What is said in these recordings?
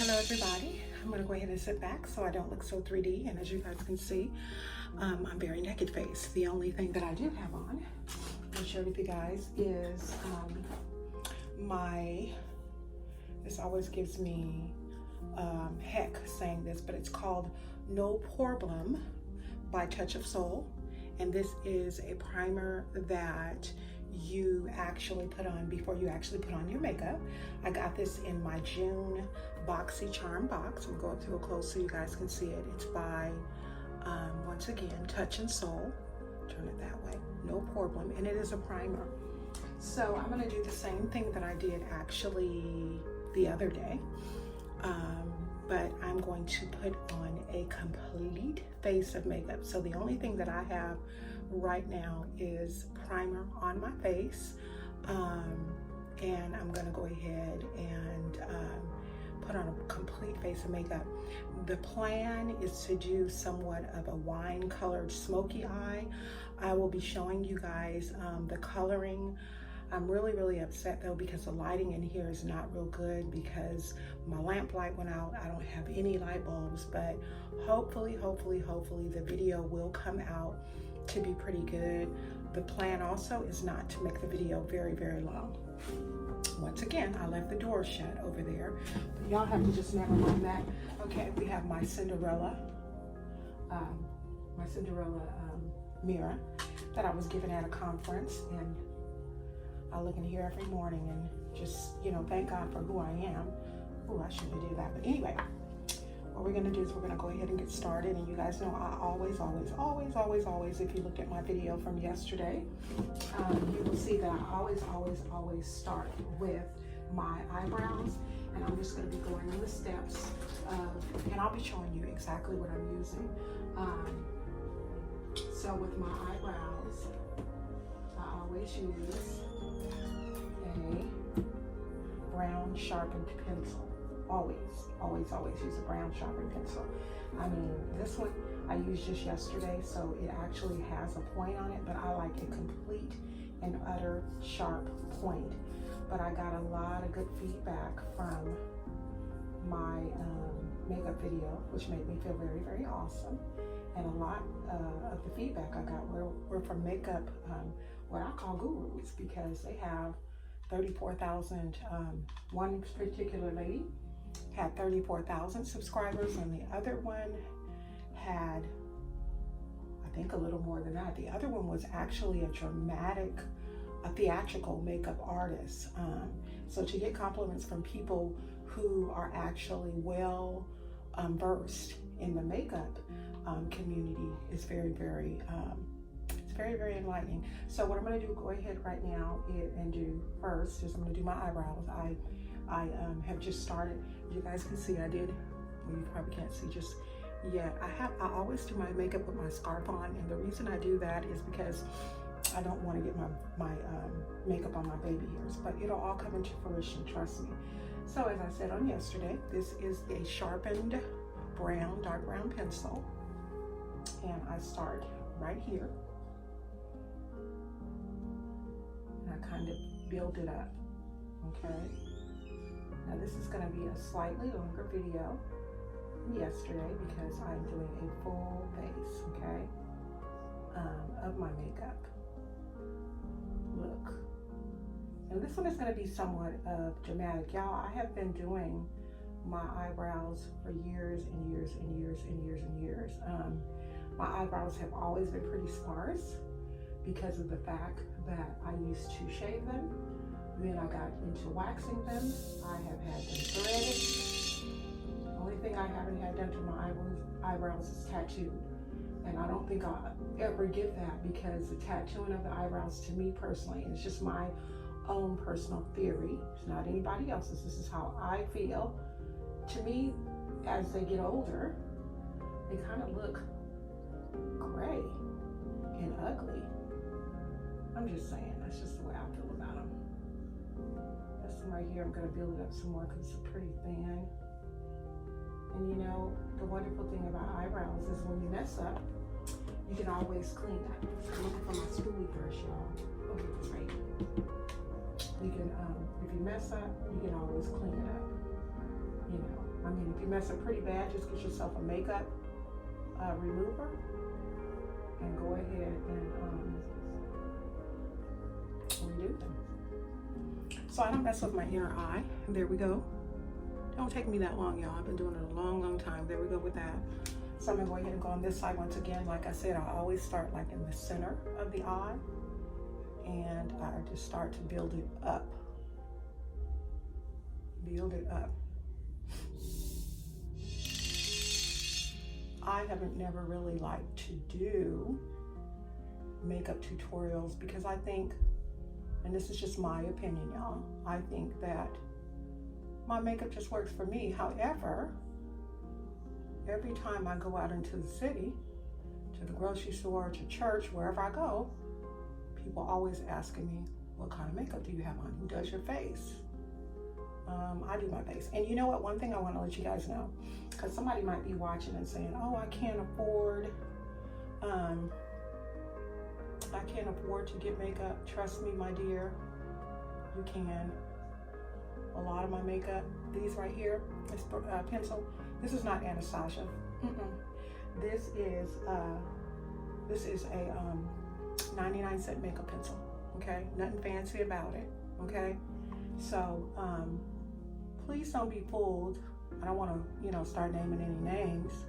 Hello everybody. I'm going to go ahead and sit back so I don't look so 3D, and as you guys can see, I'm very naked face. The only thing that I do have on, I'll share with you guys, is this always gives me heck saying this, but it's called No Problem by Touch of Soul, and this is a primer that you actually put on before you actually put on your makeup. I got this in my June Boxy Charm box. I'm going through it close so you guys can see it. It's by, once again, Touch and Soul. Turn it that way. No Problem. And it is a primer. So I'm going to do the same thing that I did actually the other day. But I'm going to put on a complete face of makeup. So the only thing that I have right now is primer on my face, and I'm gonna go ahead and put on a complete face of makeup. The plan is to do somewhat of a wine colored smoky eye. I will be showing you guys the coloring. I'm really upset though because the lighting in here is not real good because my lamp light went out. I don't have any light bulbs, but hopefully the video will come out to be pretty good. The plan also is not to make the video very long. Once again, I left the door shut over there, but y'all have to just never mind that. Okay, we have my Cinderella mirror that I was given at a conference, and I look in here every morning and just, you know, thank God for who I am. Oh, I shouldn't have did that, but anyway, what we're gonna do is we're gonna go ahead and get started. And you guys know I always, if you looked at my video from yesterday, you will see that I always start with my eyebrows, and I'm just gonna be going in the steps of, and I'll be showing you exactly what I'm using. So with my eyebrows, I always use a brown sharpened pencil. Always use a brown sharpened pencil. I mean, this one I used just yesterday, so it actually has a point on it, but I like a complete and utter sharp point. But I got a lot of good feedback from my makeup video, which made me feel very awesome. And a lot of the feedback I got were from makeup, what I call gurus, because they have 34,000, one particular lady had 34,000 subscribers, and the other one had, I think, a little more than that. The other one was actually a theatrical makeup artist. So to get compliments from people who are actually well versed in the makeup community is very enlightening. So what I'm going to do, go ahead right now and do first is I'm going to do my eyebrows. I have just started. You guys can see I did, well, you probably can't see just yet. I always do my makeup with my scarf on, and the reason I do that is because I don't want to get my makeup on my baby hairs, but it'll all come into fruition, trust me. So as I said on yesterday, this is a sharpened dark brown pencil, and I start right here, and I kind of build it up, okay? Now this is going to be a slightly longer video than yesterday because I'm doing a full face, okay, of my makeup look. And this one is going to be somewhat dramatic. Y'all, I have been doing my eyebrows for years and years. My eyebrows have always been pretty sparse because of the fact that I used to shave them. Then I got into waxing them. I have had them threaded. The only thing I haven't had done to my eyebrows is tattooed. And I don't think I'll ever get that because the tattooing of the eyebrows, to me personally, is just my own personal theory. It's not anybody else's. This is how I feel. To me, as they get older, they kind of look gray and ugly. I'm just saying, that's just the way I feel about them. This one right here, I'm going to build it up some more because it's pretty thin. And you know, the wonderful thing about eyebrows is when you mess up, you can always clean up. I'm looking for my spoolie brush, y'all. Okay, it's right here. You can, if you mess up, you can always clean it up. You know, I mean, if you're messing pretty bad, just get yourself a makeup remover and go ahead and redo them. So I don't mess with my inner eye. There we go. Don't take me that long, y'all. I've been doing it a long, long time. There we go with that. So I'm gonna go ahead and go on this side once again. Like I said, I always start like in the center of the eye, and I just start to build it up. Build it up. I haven't never really liked to do makeup tutorials because I think, and this is just my opinion, y'all, I think that my makeup just works for me. However, every time I go out into the city, to the grocery store, to church, wherever I go, people always asking me, what kind of makeup do you have on? Who does your face? I do my face. And you know what? One thing I want to let you guys know, because somebody might be watching and saying, oh, I can't afford to get makeup. Trust me, my dear, you can. A lot of my makeup, these right here, this pencil, this is not Anastasia. This is a 99-cent makeup pencil. Okay, nothing fancy about it. Okay, so please don't be fooled. I don't want to, start naming any names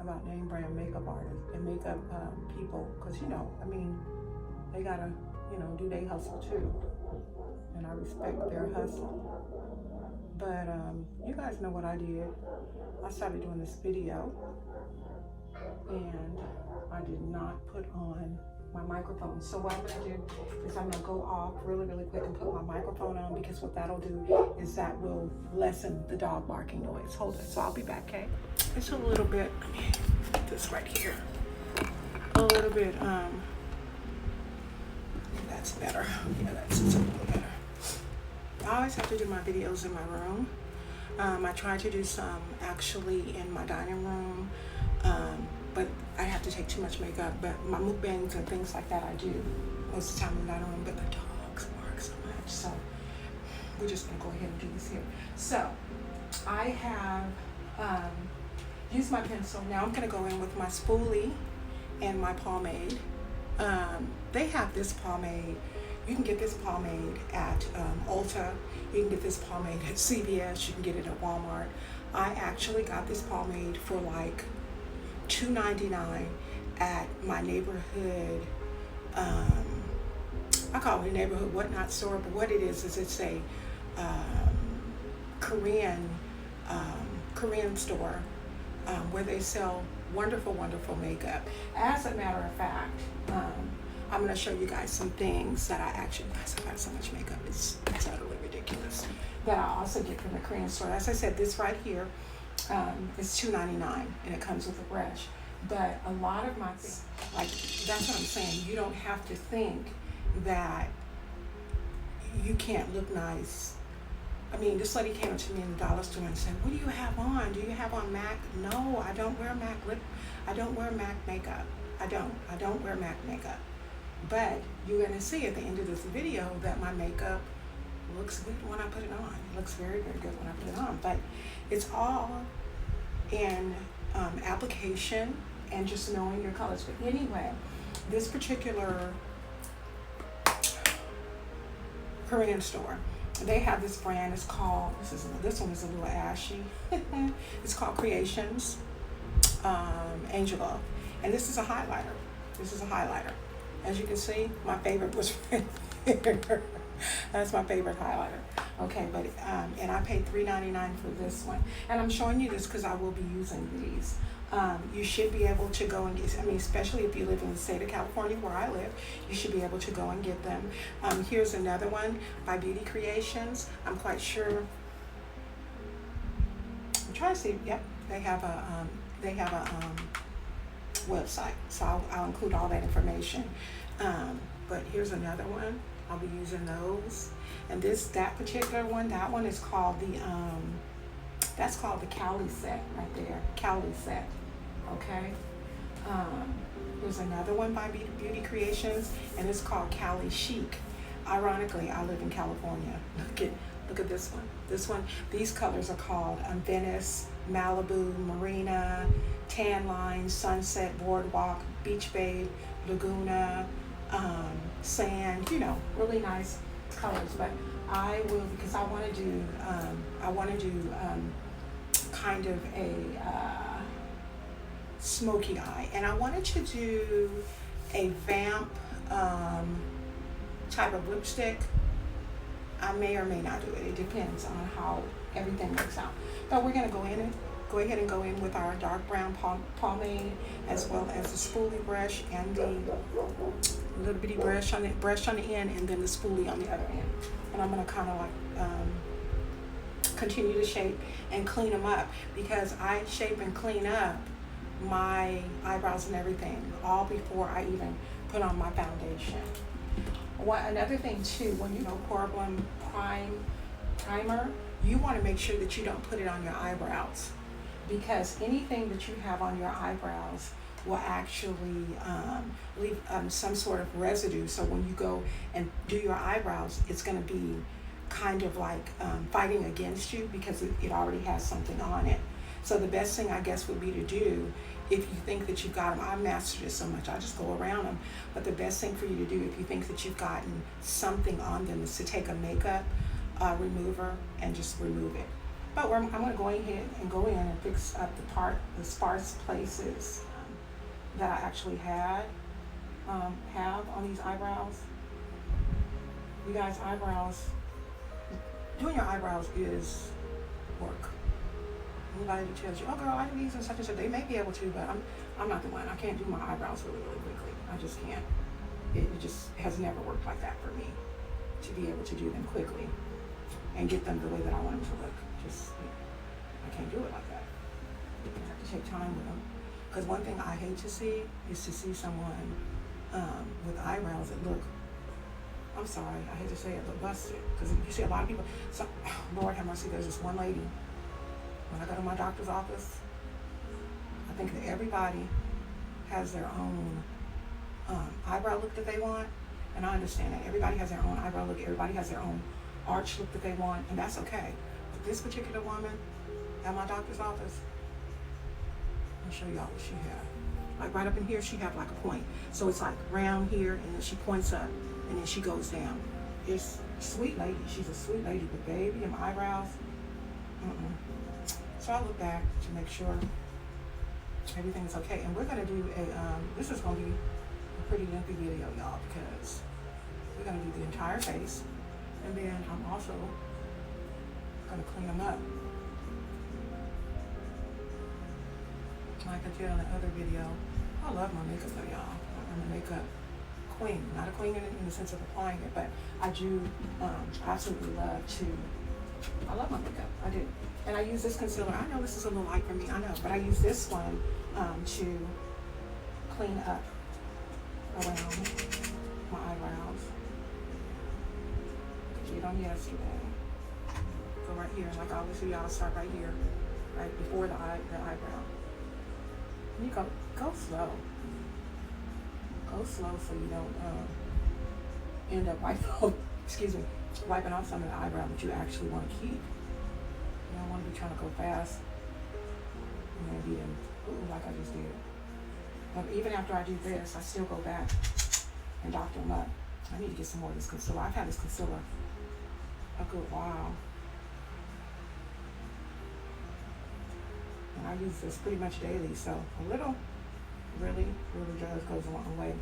about name brand makeup artists and makeup people, because they gotta do their hustle too, and I respect their hustle. But you guys know what I did. I started doing this video and I did not put on my microphone. So what I'm gonna do is I'm gonna go off really, really quick and put my microphone on, because what that'll do is that will lessen the dog barking noise. Hold it, so I'll be back, okay? It's a little bit, let me put this right here. A little bit, that's better. Yeah, that's a little better. I always have to do my videos in my room. I try to do some actually in my dining room, but I have to take too much makeup. But my mukbangs and things like that I do most of the time in the dining room, but the dogs bark so much. So we're just gonna go ahead and do this here. So I have used my pencil. Now I'm gonna go in with my spoolie and my pomade. They have this pomade. You can get this pomade at Ulta. You can get this pomade at CVS. You can get it at Walmart. I actually got this pomade for like $2.99 at my neighborhood, I call it a neighborhood whatnot store, but what it is it's a Korean store where they sell wonderful, wonderful makeup. As a matter of fact, I'm going to show you guys some things that I actually, guys, I got so much makeup, it's utterly ridiculous, that I also get from the Korean store. As I said, this right here is $2.99 and it comes with a brush. But a lot of my things, like, that's what I'm saying, you don't have to think that you can't look nice. I mean, this lady came up to me in the dollar store and said, what do you have on? Do you have on MAC? No, I don't wear MAC lip. I don't wear MAC makeup. I don't wear MAC makeup. But you're gonna see at the end of this video that my makeup looks good when I put it on. It looks very, very good when I put it on. But it's all in application and just knowing your colors. But anyway, this particular Korean store, they have this brand. It's called, this one is a little ashy. It's called Creations Angel Love, and this is a highlighter. This is a highlighter. As you can see, my favorite was right there. That's my favorite highlighter. Okay, but and I paid $3.99 for this one. And I'm showing you this because I will be using these. You should be able to go and get, I mean, especially if you live in the state of California where I live, you should be able to go and get them. Here's another one by Beauty Creations. I'm quite sure. I'm trying to see. Yep, they have a website, so I'll include all that information. But here's another one. I'll be using those. And that particular one, that one is called that's called the Cali set right there. Cali set. Okay. There's another one by Beauty Creations, and it's called Cali Chic. Ironically, I live in California. Look at this one. This one, these colors are called Venice, Malibu, Marina, Tan Line, Sunset, Boardwalk, Beach Babe, Laguna, Sand, you know, really nice colors. But I will, because I want to do, kind of a smoky eye. And I wanted to do a vamp type of lipstick. I may or may not do it. It depends on how everything works out. But we're going to go ahead and go in with our dark brown pomade, as well as the spoolie brush and the little bitty brush on the end, and then the spoolie on the other end. And I'm going to kind of like continue to shape and clean them up, because I shape and clean up my eyebrows and everything all before I even put on my foundation. Another thing too, when you know Portland primer, you want to make sure that you don't put it on your eyebrows, because anything that you have on your eyebrows will actually leave some sort of residue. So when you go and do your eyebrows, it's going to be kind of like fighting against you, because it already has something on it. So the best thing, I guess, would be to do, if you think that you've got them, I mastered it so much, I just go around them. But the best thing for you to do, if you think that you've gotten something on them, is to take a makeup remover and just remove it. But I'm going to go ahead and go in and fix up the sparse places that I actually have on these eyebrows. You guys, doing your eyebrows is work. Anybody that tells you, oh girl, I do these and such and such, they may be able to, but I'm not the one. I can't do my eyebrows really, really quickly. I just can't. It just has never worked like that for me, to be able to do them quickly and get them the way that I want them to look. I can't do it like that. I have to take time with them. Because one thing I hate to see is to see someone with eyebrows that look, I'm sorry, I hate to say it, but busted. Because you see a lot of people, Lord have mercy, there's this one lady, when I go to my doctor's office, I think that everybody has their own eyebrow look that they want, and I understand that. Everybody has their own eyebrow look, everybody has their own arch look that they want, and that's okay. But this particular woman at my doctor's office, I'll show y'all what she had. Like right up in here, she had like a point. So it's like round here, and then she points up, and then she goes down. It's a sweet lady. She's a sweet lady, but baby, them eyebrows, So I look back to make sure everything is okay. And we're gonna do this is gonna be a pretty lengthy video, y'all, because we're gonna do the entire face. And then I'm also gonna clean them up. Like I did on the other video, I love my makeup though, y'all. I'm a makeup queen. Not a queen in the sense of applying it, but I do absolutely love I love my makeup, I do. And I use this concealer. I know this is a little light for me, I know, but I use this one to clean up around my eyebrows. I did on yesterday. Go right here, like I always do, y'all start right here, right before the eyebrow. And you go slow. Go slow so you don't end up wiping off some of the eyebrow that you actually want to keep. You don't want to be trying to go fast and then be them, like I just did. But even after I do this, I still go back and doctor them up. I need to get some more of this concealer. I've had this concealer a good while. And I use this pretty much daily, so a little really does goes a long way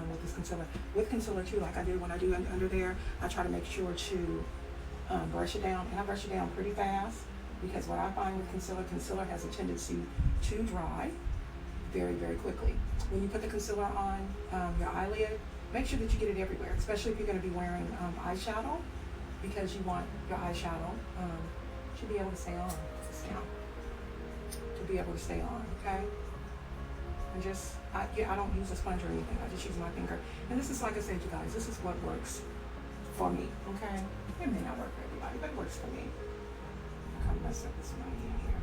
with this concealer. With concealer too, like I did when I do under there, I try to make sure to brush it down, and I brush it down pretty fast, because what I find with concealer has a tendency to dry very, very quickly. When you put the concealer on your eyelid, make sure that you get it everywhere, especially if you're going to be wearing eyeshadow, because you want your eyeshadow to be able to stay on. To be able to stay on, okay? And I don't use a sponge or anything. I just use my finger. And this is, like I said, you guys, this is what works for me, okay? It may not work for everybody, but it works for me. I kind of messed up this one again here.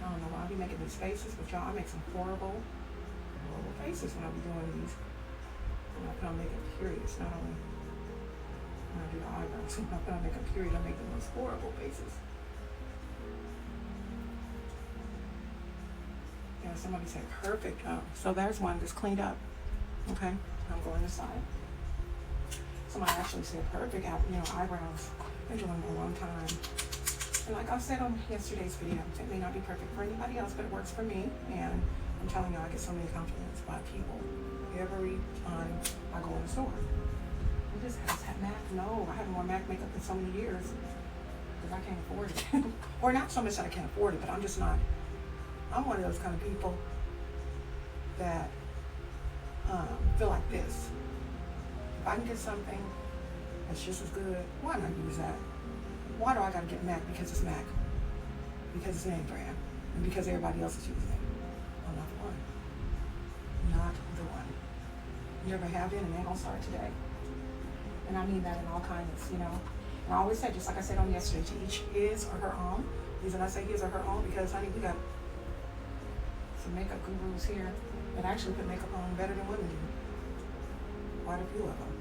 I don't know why I be making these faces, but y'all, I make some horrible faces when I be doing these. When I put on makeup, period, it's not only when I do the eyebrows. When I put on makeup, period, I make the most horrible faces. Yeah, somebody said perfect. So there's one that's cleaned up. Okay, I'm going aside. Somebody actually said perfect, eyebrows. Been doing them a long time. And like I said on yesterday's video, it may not be perfect for anybody else, but it works for me. And I'm telling you, I get so many compliments by people every time I go in the store. You just have MAC? No, I haven't worn MAC makeup in so many years because I can't afford it. Or not so much that I can't afford it, but I'm just not. I'm one of those kind of people that feel like this. If I can get something that's just as good, why not use that? Why do I gotta get MAC because it's MAC? Because it's a name brand. And because everybody else is using it. I'm not the one. Not the one. Never have been and ain't gonna start today. And I mean that in all kindness, And I always say, just like I said on yesterday, to each his or her own. The reason I say his or her own, because honey, we got some makeup gurus here that actually put makeup on better than women do. Quite a few of them.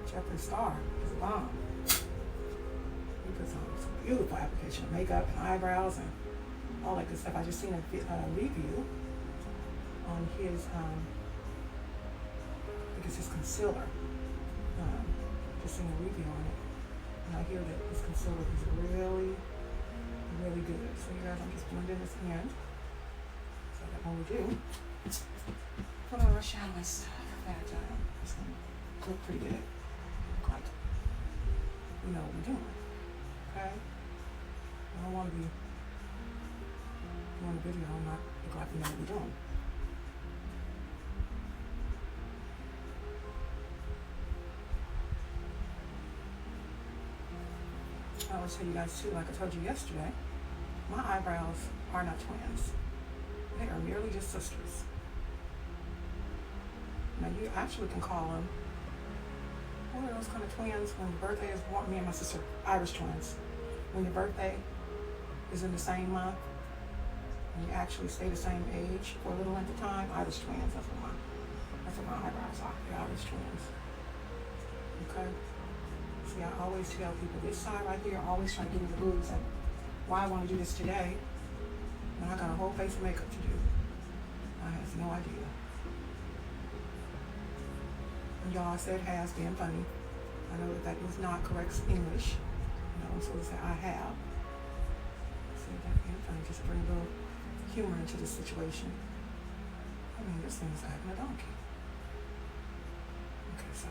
Jeffree Star is a bomb. He puts on some beautiful application of makeup and eyebrows and all that good stuff. I just seen a review on his, I think it's his concealer. Just seen a review on it. And I hear that his concealer is really, really good. So you guys, I'm just blending this in. So that when we do put on our shadow and stuff, that it's going to look pretty good. Look like we know what we're doing. Okay? I don't want to be doing a video and not look like we know what we're doing. I always tell you guys too, like I told you yesterday, my eyebrows are not twins. They are merely just sisters. Now you actually can call them, what are those kind of twins when your birthday is born? Me and my sister, Irish twins. When your birthday is in the same month, and you actually stay the same age for a little length of time, Irish twins, that's what my eyebrows are, they're Irish twins. Okay? See, I always tell people, this side right here, I always try to give me the blues and why I want to do this today when I got a whole face of makeup to do. I have no idea. And y'all said has been funny. I know that is not correct English. I'm supposed to say I have. See, that being funny, just bring a little humor into the situation. I mean, this thing's acting a donkey. Okay, so.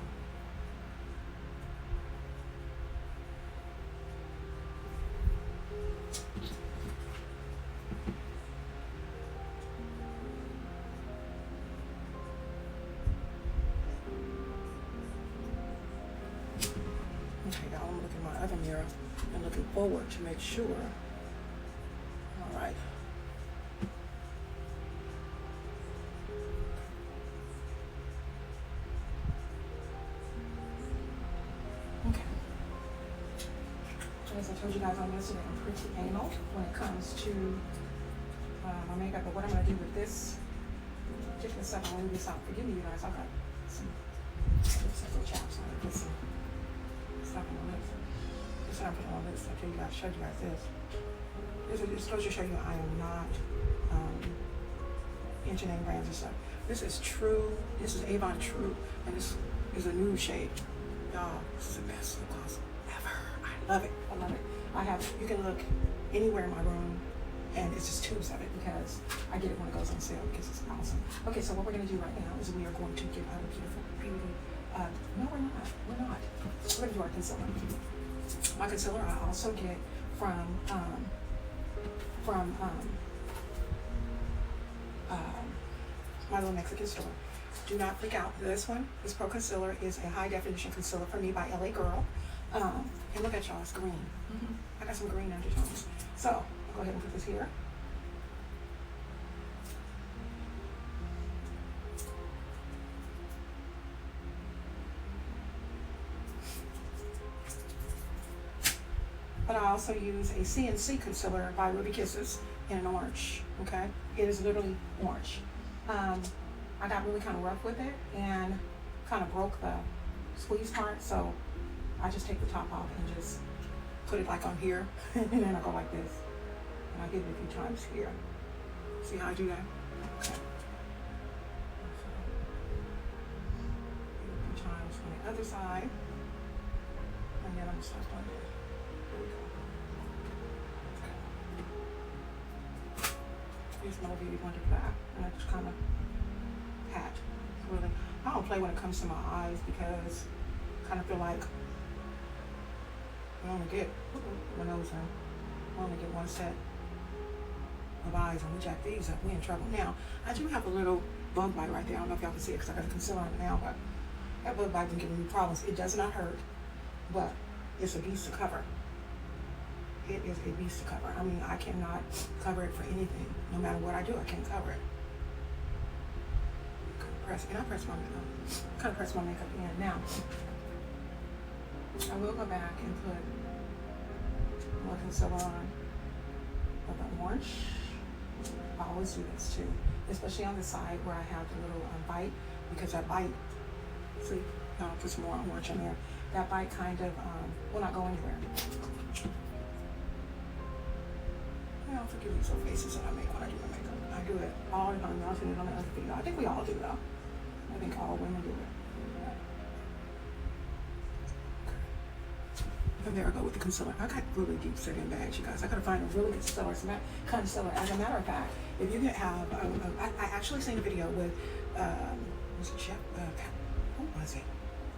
Okay, now I'm looking at my other mirror and looking forward to make sure. All right. Okay. As I told you guys on yesterday, I'm pretty anal when it comes to my makeup. But what I'm going to do with this particular stuff, I'm going to do something. Forgive me, you guys. I've got some little chaps on it. Put some stuff on my lips. This time I put on my lips. I showed you guys this. This goes to show you I am not into name brands and stuff. This is True. This is Avon True, and this is a nude shade. Y'all, this is the best lip gloss ever. I love it. I love it. You can look anywhere in my room, and it's just tubes of it because I get it when it goes on sale because it's awesome. Okay, so what we're going to do right now is we are going to get our beautiful beauty. No, we're not. We're not. We're going to do our concealer. My concealer I also get from my little Mexican store. Do not freak out. This Pro Concealer is a high definition concealer for me by LA Girl. And look at y'all, it's green. I got some green undertones. So I'll go ahead and put this here. But I also use a CNC concealer by Ruby Kisses in an orange. Okay, it is literally orange. I got really kind of rough with it and kind of broke the squeeze part. So I just take the top off and just put it like on here, and then I go like this. And I give it a few times here. See how I do that? Okay. A few times on the other side. And then I'm gonna start doing it. There we go. Okay. Use my beauty blender for that. And I just kind of pat. Really, I don't play when it comes to my eyes because I kind of feel like I only get my nose in. I only get one set of eyes, and we jack these up. We in trouble. Now, I do have a little bug bite right there. I don't know if y'all can see it because I got a concealer on it now, but that bug bite been giving me problems. It does not hurt, but it's a beast to cover. It is a beast to cover. I mean, I cannot cover it for anything. No matter what I do, I can't cover it. I press my makeup in. Now, I will go back and put more concealer on of the orange. I always do this too, especially on the side where I have the little bite, because that bite, see, I'll put some more orange in there. That bite kind of will not go anywhere. I don't forget these little faces that I make when I do my makeup. I do it all the time. I'll seen it on the other video. I think we all do though. I think all women do it. And there I go with the concealer. I got really deep setting bags, you guys. I gotta find a really good concealer. As a matter of fact, if you can have, I actually seen a video with, was it Jeff? Who was it?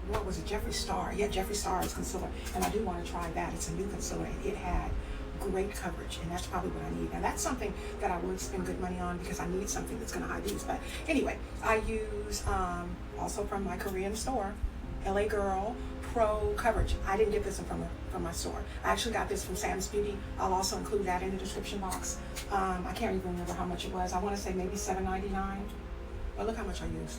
What was it? Jeffree Star. Yeah, Jeffree Star's concealer. And I do want to try that. It's a new concealer, and it had great coverage, and that's probably what I need. Now that's something that I would spend good money on because I need something that's going to hide these. But anyway, I use also from my Korean store, LA Girl Pro Coverage. I didn't get this one from my store. I actually got this from Sam's Beauty. I'll also include that in the description box. I can't even remember how much it was. I want to say maybe $7.99. But look how much I use.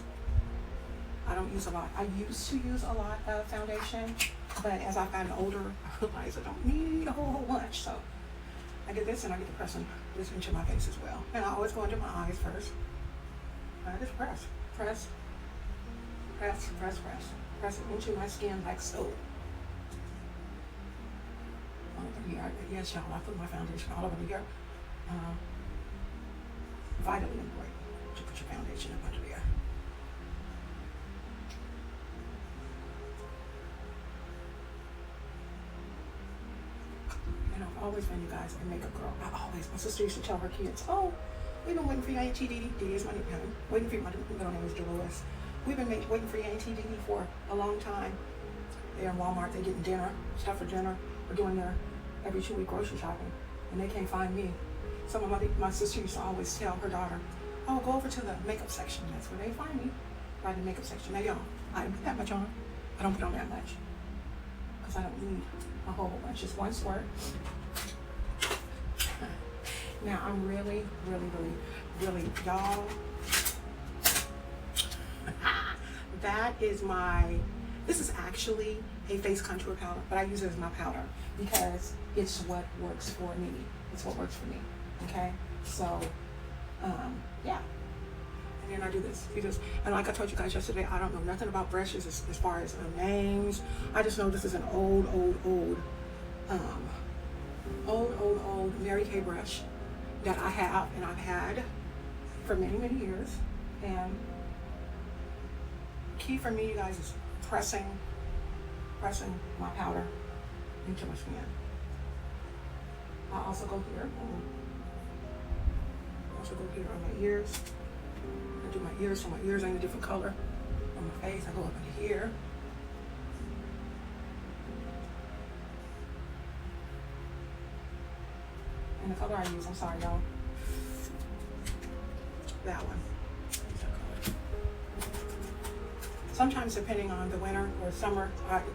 I don't use a lot. I used to use a lot of foundation, but as I've gotten older, I realize I don't need a whole bunch. So I get this, and I get to pressing this into my face as well. And I always go into my eyes first. I just press it into my skin like so. All over here. Yes, y'all, I put my foundation all over here. Vitally important to put your foundation up under there. I've always been, you guys, a makeup girl. My sister used to tell her kids, oh, we've been waiting for your Auntie Dee. Dee is my nickname. Waiting for my middle name is Dolores. We've been waiting for your Auntie Dee for a long time. They're in Walmart, they're getting dinner, stuff for dinner. We're doing their every 2-week grocery shopping, and they can't find me. So my sister used to always tell her daughter, oh, go over to the makeup section. That's where they find me, right in the makeup section. Now, y'all, I don't put that much on. I don't put on that much because I don't need a whole bunch. Just one squirt. Now I'm really, y'all, this is actually a face contour powder, but I use it as my powder because it's what works for me. It's what works for me, okay? So, yeah. And then I do this. And like I told you guys yesterday, I don't know nothing about brushes as far as names. I just know this is an old Mary Kay brush that I have and I've had for many years. And key for me, you guys, is pressing my powder into my skin. I also go here. On my ears. I do my ears, so my ears are in a different color. On my face, I go up into here. And the color I use, I'm sorry, y'all. That one. Sometimes, depending on the winter or summer,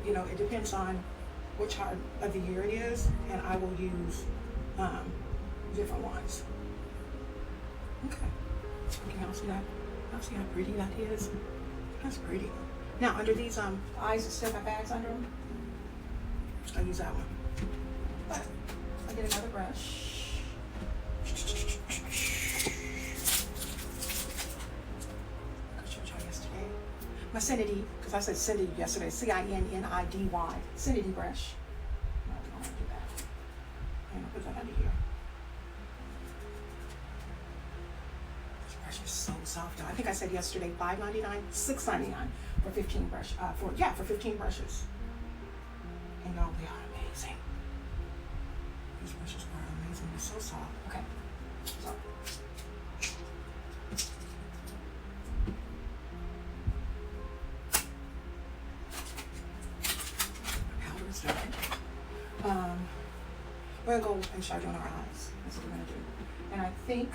it depends on which time of the year it is, and I will use different ones. Okay. Can y'all see that? Y'all see how pretty that is? That's pretty. Now, under these eyes that still have bags under them, I use that one. But I get another brush. my Cindy, because I said Cindy yesterday, C-I-N-N-I-D-Y, Cindy brush. No, we don't want to do that. And I'll put that under here. This brush is so soft. I think I said yesterday $5.99, $6.99 for 15 brush. For 15 brushes. And y'all, they are amazing. These brushes are amazing. They're so soft. Okay. So. We're gonna go and start doing our eyes. That's what we're gonna do. And I think,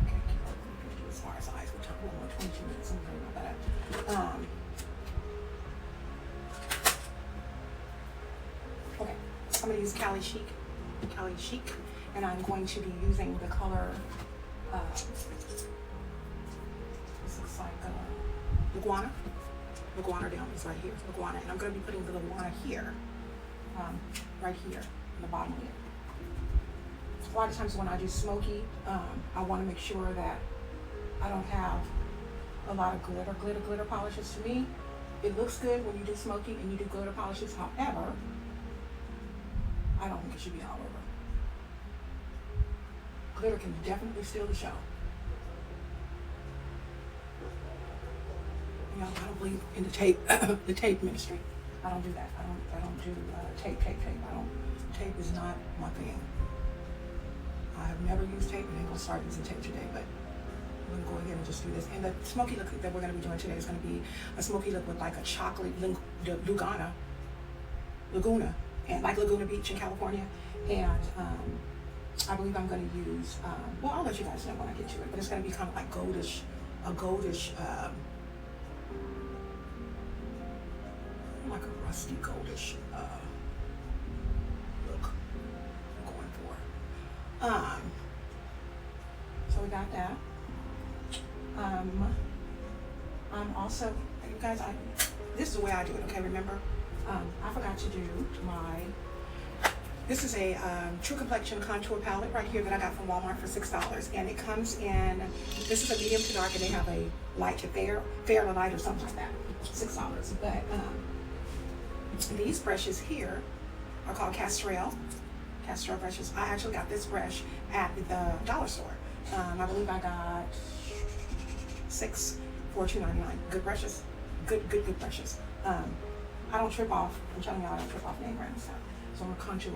okay, we're gonna do as far as eyes. We're talking about 22 minutes. I'm worried about that. Okay, I'm gonna use Cali Chic, and I'm going to be using the color. This looks like Iguana. Iguana down is right here. Iguana, and I'm gonna be putting the Iguana here, right here. The bottom here. A lot of times when I do smoky, I want to make sure that I don't have a lot of glitter polishes. To me, it looks good when you do smoky and you do glitter polishes. However, I don't think it should be all over. Glitter can definitely steal the show. You know, I don't believe in the tape ministry. I don't do that. I don't do tape. Tape is not my thing. I have never used tape, and I'm gonna start using tape today, but I'm gonna go ahead and just do this. And the smoky look that we're gonna be doing today is gonna be a smoky look with like a chocolate Laguna, and like Laguna Beach in California. And I believe I'm gonna use, well, I'll let you guys know when I get to it, but it's gonna be kind of like goldish, like a rusty goldish look I'm going for. So we got that. I'm also, you guys, this is the way I do it, okay, remember? I forgot to do this is a True Complexion contour palette right here that I got from Walmart for $6. And it comes in, this is a medium to dark, and they have a light to fair to light or something like that. $6. But these brushes here are called Castrel brushes. I actually got this brush at the dollar store. I believe I got 6 for $2.99. Good brushes. Good brushes. I don't trip off. I'm telling y'all I don't trip off name brand stuff. So I'm gonna contour. A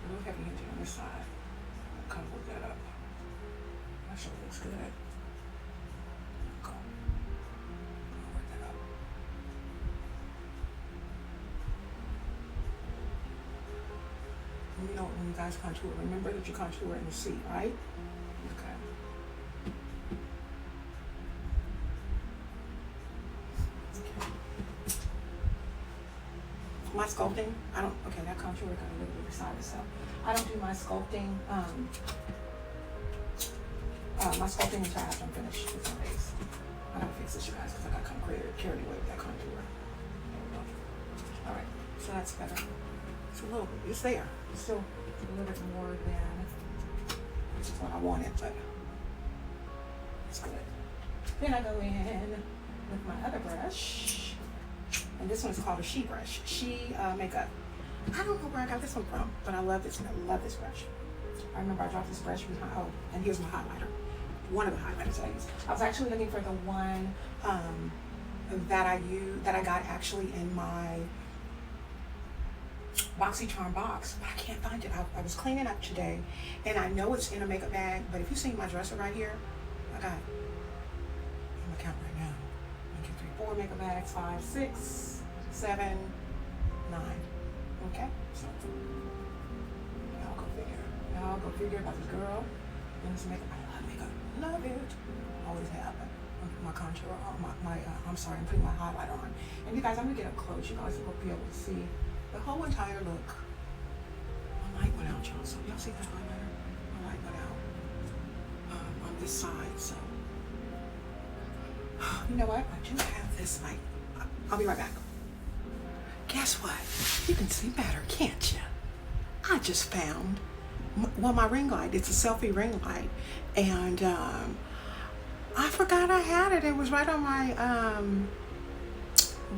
little heavy handed on this side. I'll kind of work that up. That sure looks good. Go. I'll work that up. And you know, when you guys contour, remember that you contour in the seat, right? Okay. My sculpting, okay, that contour got a little bit beside itself. I don't do my sculpting, until after I'm finished with my face. I gotta fix this, you guys, because I got kind of carried away with that contour. There we go. All right, so that's better. It's a little bit, it's there. It's still a little bit more than what I wanted, but it's good. Then I go in with my other brush. And this one's called a She brush. She makeup. I don't know where I got this one from, but I love this one. I love this brush. I remember I dropped this brush behind, and here's my highlighter. One of the highlighters I use. I was actually looking for the one that I got actually in my BoxyCharm box, but I can't find it. I was cleaning up today, and I know it's in a makeup bag, but if you see my dresser right here, I got, I'm gonna count right now. 1, 2, 3, 4 makeup bags, 5, 6, 7, 9. Okay, so y'all go figure about this girl and this makeup. I love makeup, love it. Always have it. My contour, I'm sorry, I'm putting my highlighter on. And you guys, I'm gonna get up close. You guys will be able to see the whole entire look. My light went out, y'all. So y'all see that highlighter? My light went out on this side. So you know what? I do have this light. I'll be right back. Guess what? You can see better, can't you? I just found well, my ring light. It's a selfie ring light, and I forgot I had it. It was right on my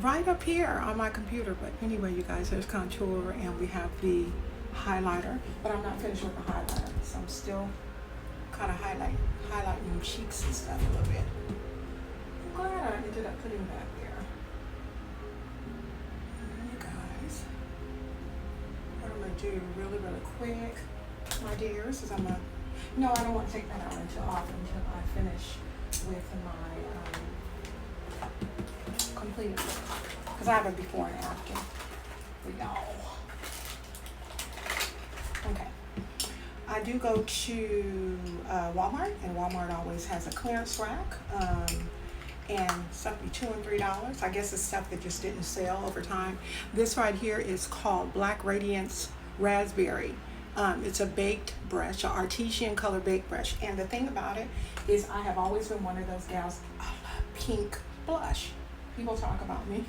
right up here on my computer. But anyway, you guys, there's contour, and we have the highlighter. But I'm not finished with the highlighter, so I'm still kind of highlighting them cheeks and stuff a little bit. I'm glad I ended up putting that there. And you guys, what I'm gonna do really quick, my dears, is I'm gonna. No, I don't want to take that out until I finish with my completed look, because I have a before and after for y'all. Okay. I do go to Walmart, and Walmart always has a clearance rack, and stuff be $2 and $3. I guess it's stuff that just didn't sell over time. This right here is called Black Radiance Raspberry. It's a baked brush, an artesian color baked brush. And the thing about it is I have always been one of those gals, I love pink blush. People talk about me.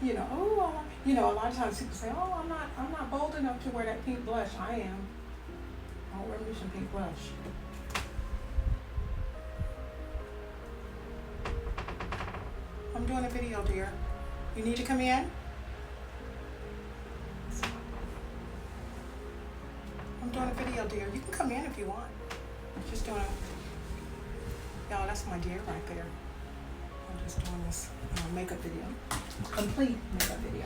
You know, oh, you know, a lot of times people say, oh, I'm not bold enough to wear that pink blush. I am. I'll wear me some pink blush. I'm doing a video, dear. You need to come in? I'm doing a video, dear. You can come in if you want. I'm just doing a... Y'all, that's my dear right there. I'm just doing this makeup video. Complete makeup video.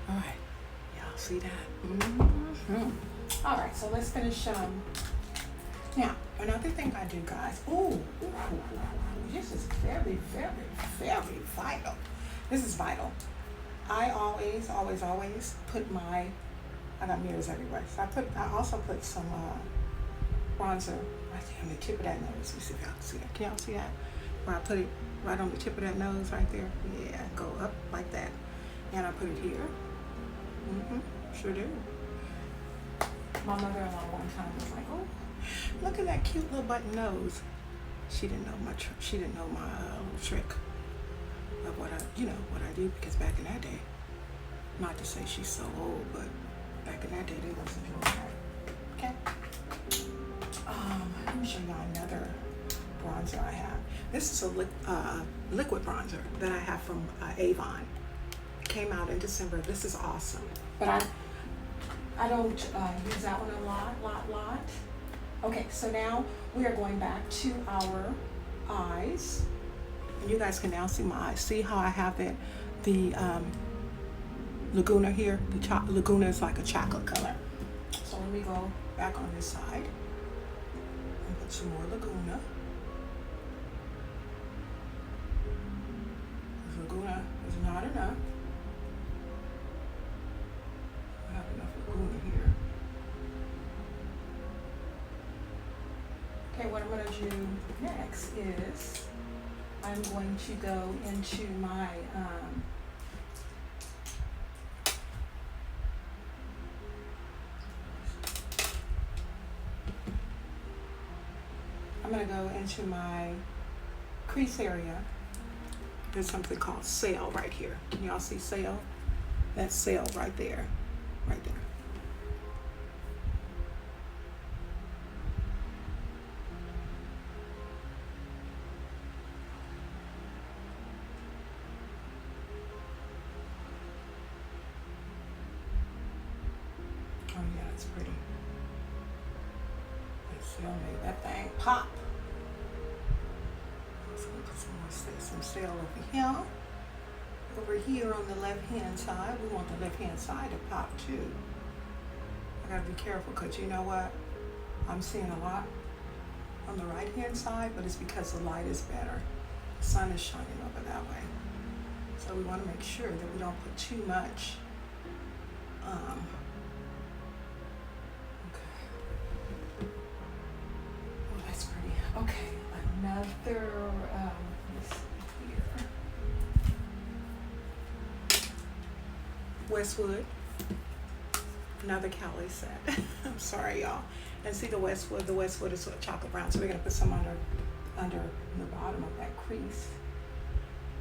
All right. Y'all see that? Mm-hmm. All right, so let's finish. Now, another thing I do, guys. Ooh, this is very vital. This is vital. I always put my, I got mirrors everywhere. So I also put some bronzer right there on the tip of that nose. Let me see if y'all can see that. Can y'all see that? Where I put it right on the tip of that nose right there. Yeah, go up like that. And I put it here. Sure do. My mother-in-law one time was like, oh, look at that cute little button nose. She didn't know my little trick of what I do, because back in that day, not to say she's so old, but back in that day they wasn't doing that. Okay. Let me show y'all another bronzer I have. This is a liquid bronzer that I have from Avon. It came out in December. This is awesome, but I don't use that one a lot. Okay, so now we are going back to our eyes. And you guys can now see my eyes. See how I have it, the Laguna here? The Laguna is like a chocolate color. So let me go back on this side and put some more Laguna. Laguna is not enough. I have enough Laguna here. Okay, what I'm going to do next is I'm going to go into my crease area. There's something called sail right here. Can y'all see sail? That's sail right there, right there. Oh yeah, that's pretty. That sail made that thing pop. So we'll put some sail over here. Over here on the left-hand side, we want the left-hand side to pop too. I gotta be careful, because you know what? I'm seeing a lot on the right-hand side, but it's because the light is better. The sun is shining over that way. So we want to make sure that we don't put too much. Okay. Oh, that's pretty. Okay, another, let's see here. Westwood. Another Cali set. I'm sorry, y'all. And see the Westwood. The Westwood is sort of chocolate brown, so we're gonna put some under the bottom of that crease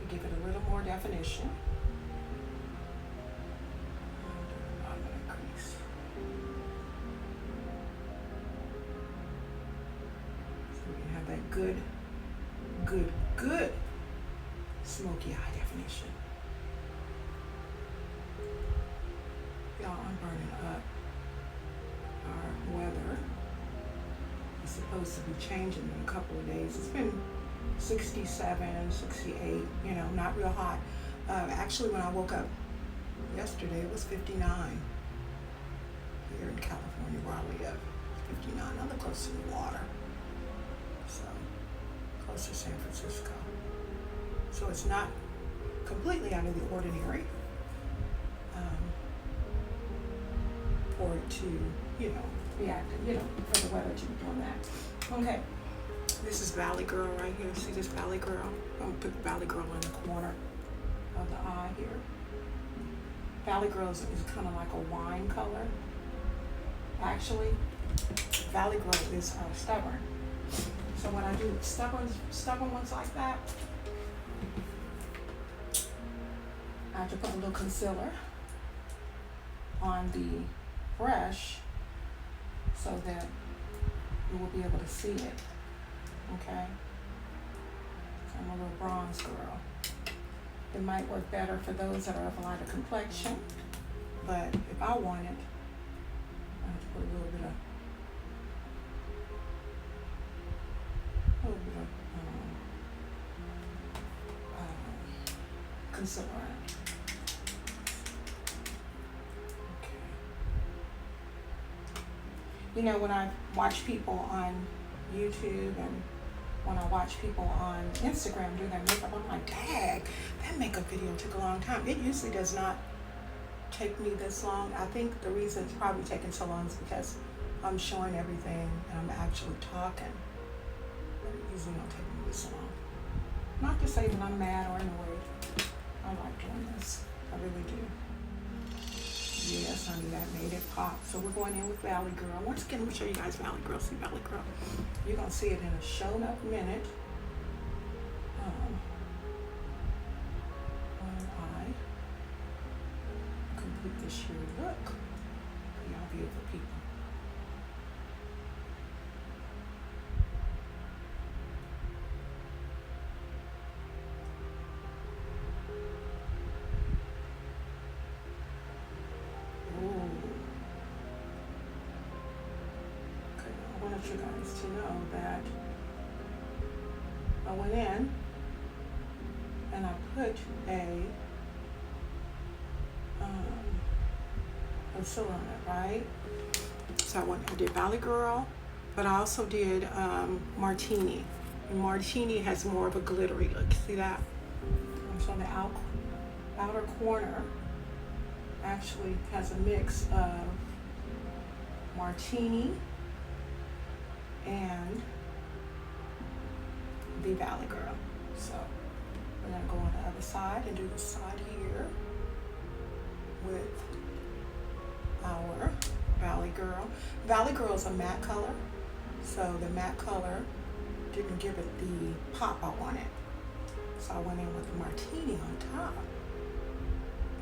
to give it a little more definition. smoky eye definition. Y'all, I'm burning up. Our weather is supposed to be changing in a couple of days. It's been 67, 68, you know, not real hot. Actually, when I woke up yesterday, it was 59 here in California where I live. 59. I live close to the water, so close to San Francisco. So it's not completely out of the ordinary for it to, you know, react, you know, for the weather to be doing that. Okay, this is Valley Girl right here. See this Valley Girl? I'm gonna put Valley Girl in the corner of the eye here. Valley Girl is kind of like a wine color. Actually, Valley Girl is stubborn. So when I do stubborn ones like that, I have to put a little concealer on the brush so that you will be able to see it. Okay? So I'm a little bronze girl. It might work better for those that are of a lighter complexion, but if I want it, I have to put a little bit of concealer on it. Okay. You know, when I watch people on YouTube and when I watch people on Instagram do their makeup, I'm like, dang, that makeup video took a long time. It usually does not take me this long. I think the reason it's probably taking so long is because I'm showing everything and I'm actually talking. But it usually don't take me this long. Not to say that I'm mad or annoyed. I like doing this. I really do. Yes, honey, that made it pop. So we're going in with Valley Girl. Once again, let me show you guys Valley Girl. See Valley Girl. You're going to see it in a shown up minute. When I complete this sheer look for y'all beautiful people. You guys to know that I went in and I put a concealer on it, right? So I did Valley Girl, but I also did Martini. And Martini has more of a glittery look. See that? So the outer corner actually has a mix of Martini and the Valley Girl. So we're gonna go on the other side and do the side here with our Valley Girl. Valley Girl is a matte color, so the matte color didn't give it the pop I wanted. So I went in with the Martini on top.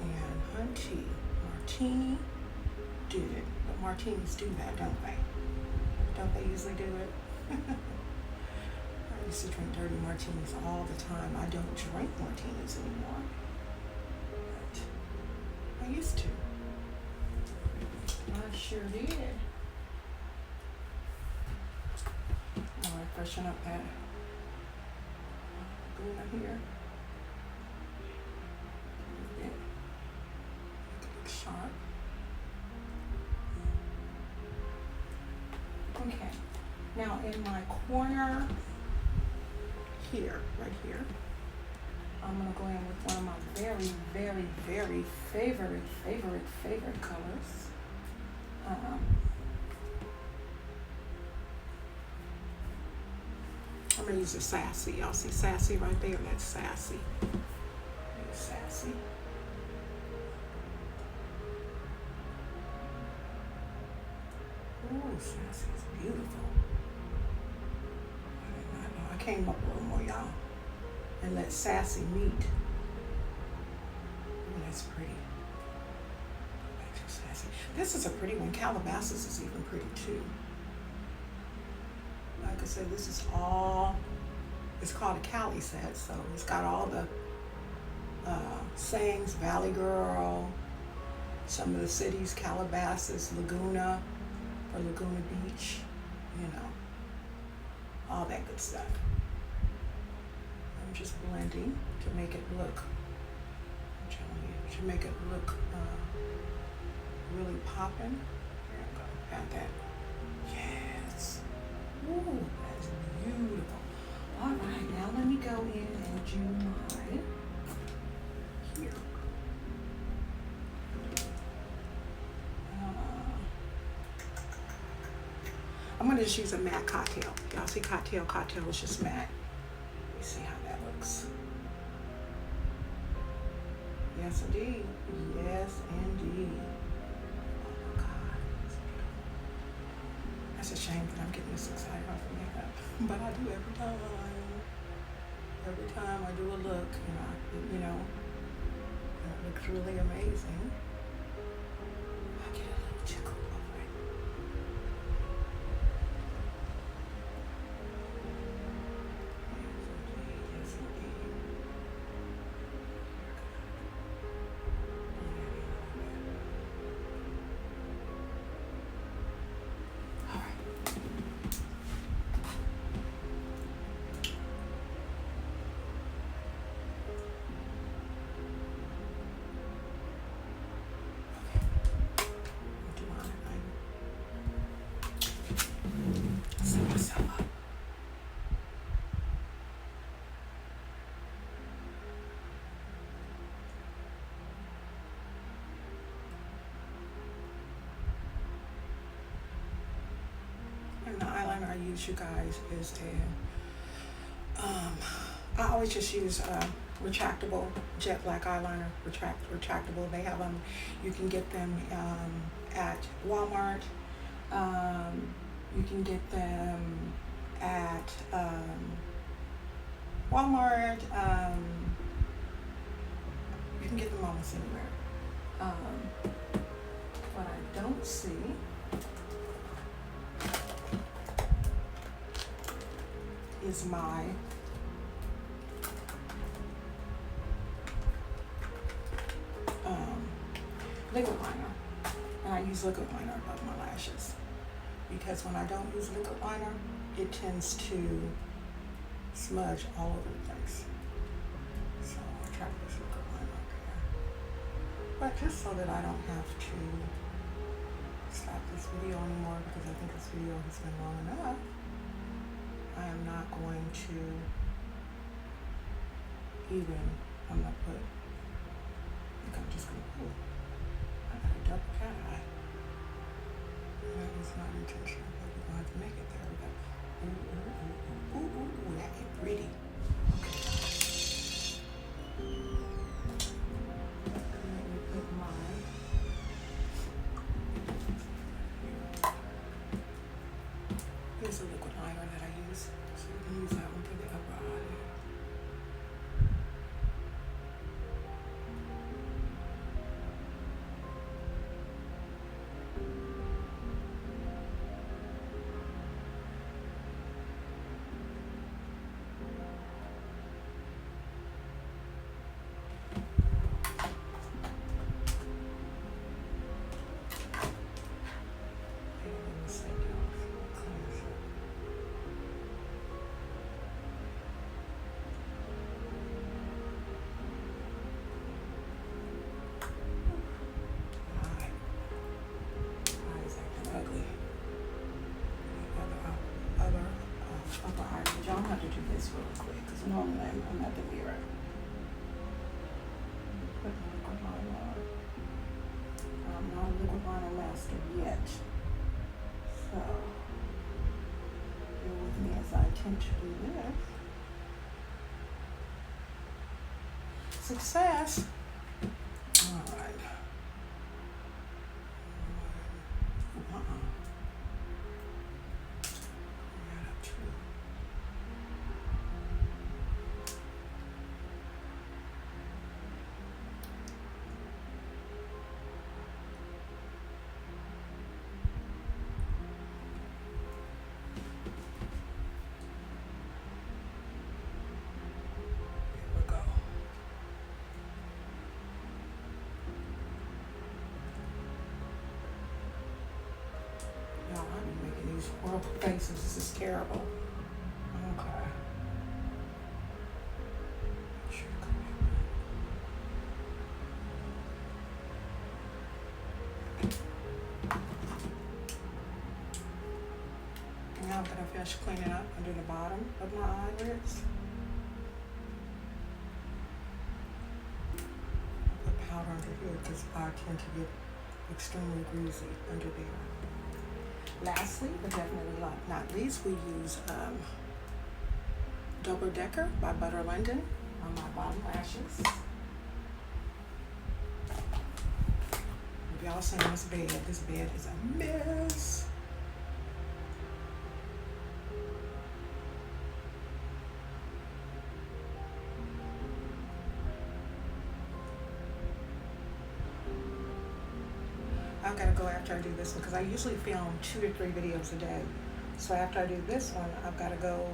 And hunty, Martini did it. But Martinis do that, don't they? Don't they usually do it? I used to drink dirty martinis all the time. I don't drink martinis anymore. But I used to. I sure did. All right, freshen up that glue here. Yeah. Look sharp. Okay, now in my corner here, right here, I'm gonna go in with one of my very, very, very favorite colors. I'm gonna use the Sassy. Y'all see Sassy right there? That's Sassy. There's Sassy. Ooh, Sassy is beautiful. I did not know. I came up a little more, y'all. And let Sassy meet. Ooh, that's pretty. Back to Sassy. This is a pretty one. Calabasas is even pretty too. Like I said, this is all, it's called a Cali set, so it's got all the sayings, Valley Girl, some of the cities, Calabasas, Laguna, or Laguna Beach, you know, all that good stuff. I'm just blending to make it look, I'm telling you, to make it look really popping. Here I go, got that. Yes. Ooh, that's beautiful. All right, now let me go in and do my, here. I'm going to just use a matte cocktail. Y'all see cocktail? Cocktail is just matte. Let me see how that looks. Yes, indeed. Yes, indeed. Oh, my God. That's a shame that I'm getting this excited off of makeup. But I do every time. Every time I do a look, you know, it looks really amazing. I get a little tickle over it. Yes, indeed. All right. Set myself up. And the eyeliner I use, you guys, is I always just use retractable jet black eyeliner, retractable. They have them, you can get them at Walmart. You can get them at Walmart. You can get them almost anywhere. What I don't see is my liquid liner, and I use liquid liner above my lashes because when I don't use liquid liner, it tends to smudge all over the place. So I'll try this liquid liner up here, but just so that I don't have to stop this video anymore because I think this video has been long enough, I am not going to even, I'm not put, I think I'm just going to pull. I got a double cat eye. That was not intentional, but we're going to have to make it. There we go. Ooh, ooh, ooh, ooh, ooh, ooh, that is pretty. Okay. Let me put mine. Here's a liquid liner that I use. So you can use that one for the upper eye. I'm going to have to do this really quick because normally I'm at the mirror. Put my liquid liner on. I'm not a liquid liner master yet. So, bear with me as I attempt to do this. Success! Alright. Y'all, I've been making these horrible faces. This is terrible. Okay. Now I'm going to finish cleaning up under the bottom of my eyelids. Put powder under here because I tend to get extremely greasy under there. Lastly, but definitely not least, we use Double Decker by Butter London on my bottom lashes. If y'all seen this bed is a mess. I've got to go after I do this one because I usually film 2 to 3 videos a day. So after I do this one, I've got to go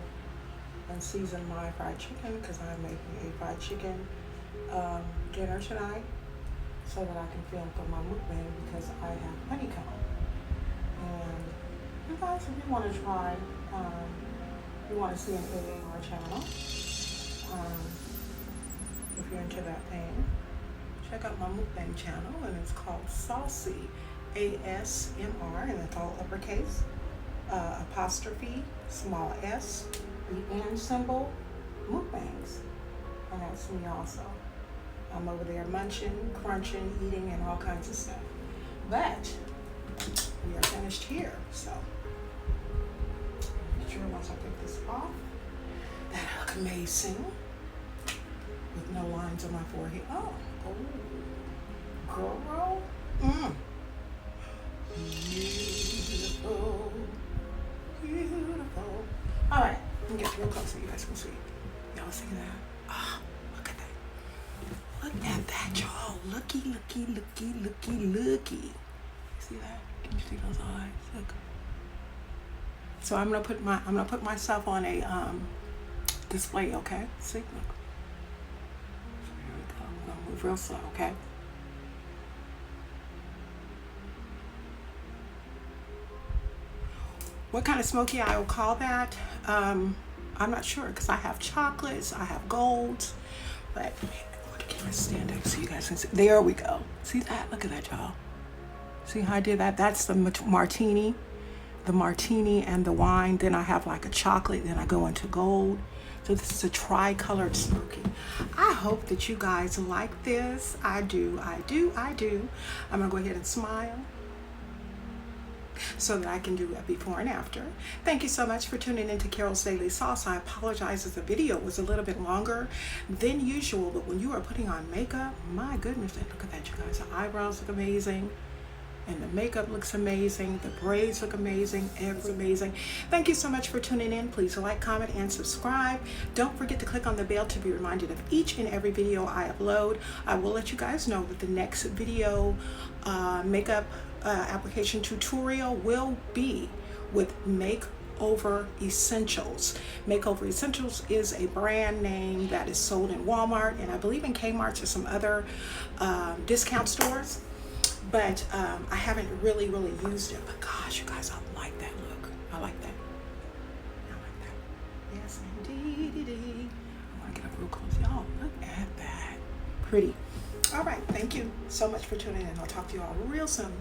and season my fried chicken because I'm making a fried chicken dinner tonight so that I can film for my mukbang because I have honeycomb. And you guys, if you want to try, you want to see an AAR channel, if you're into that thing, check out my mukbang channel, and it's called xoxo, ASMR, and it's all uppercase, apostrophe, small s, the and symbol, mukbangs, and that's me also. I'm over there munching, crunching, eating, and all kinds of stuff. But we are finished here, so make sure once I take this off, that I look amazing with no lines on my forehead. Oh, girl, beautiful, beautiful. All right, let me get real close so you guys can see. Y'all see that? Oh, look at that. Look at that, y'all. Looky. See that? Can you see those eyes? Look. So I'm gonna put myself on a display. Okay. See, look. So here we go. I'm gonna move real slow. Okay. What kind of smoky eye will call that? I'm not sure because I have chocolates, I have golds, but can I stand up so you guys can see? There we go. See that? Look at that, y'all. See how I did that? That's the martini and the wine. Then I have like a chocolate. Then I go into gold. So this is a tri-colored smoky. I hope that you guys like this. I do. I'm gonna go ahead and smile so that I can do a before and after. Thank you so much for tuning into Carol's Daily Sauce. I apologize if the video was a little bit longer than usual, but when you are putting on makeup, my goodness, and look at that, you guys. The eyebrows look amazing, and the makeup looks amazing. The braids look amazing. Everything's amazing. Thank you so much for tuning in. Please like, comment, and subscribe. Don't forget to click on the bell to be reminded of each and every video I upload. I will let you guys know that the next video makeup application tutorial will be with Makeover Essentials. Makeover Essentials is a brand name that is sold in Walmart and I believe in Kmart or some other discount stores. But I haven't really used it. But gosh, you guys, I like that look. I like that. Yes, indeed. I want to get up real close. Y'all, look at that. Pretty. All right. Thank you so much for tuning in. I'll talk to you all real soon.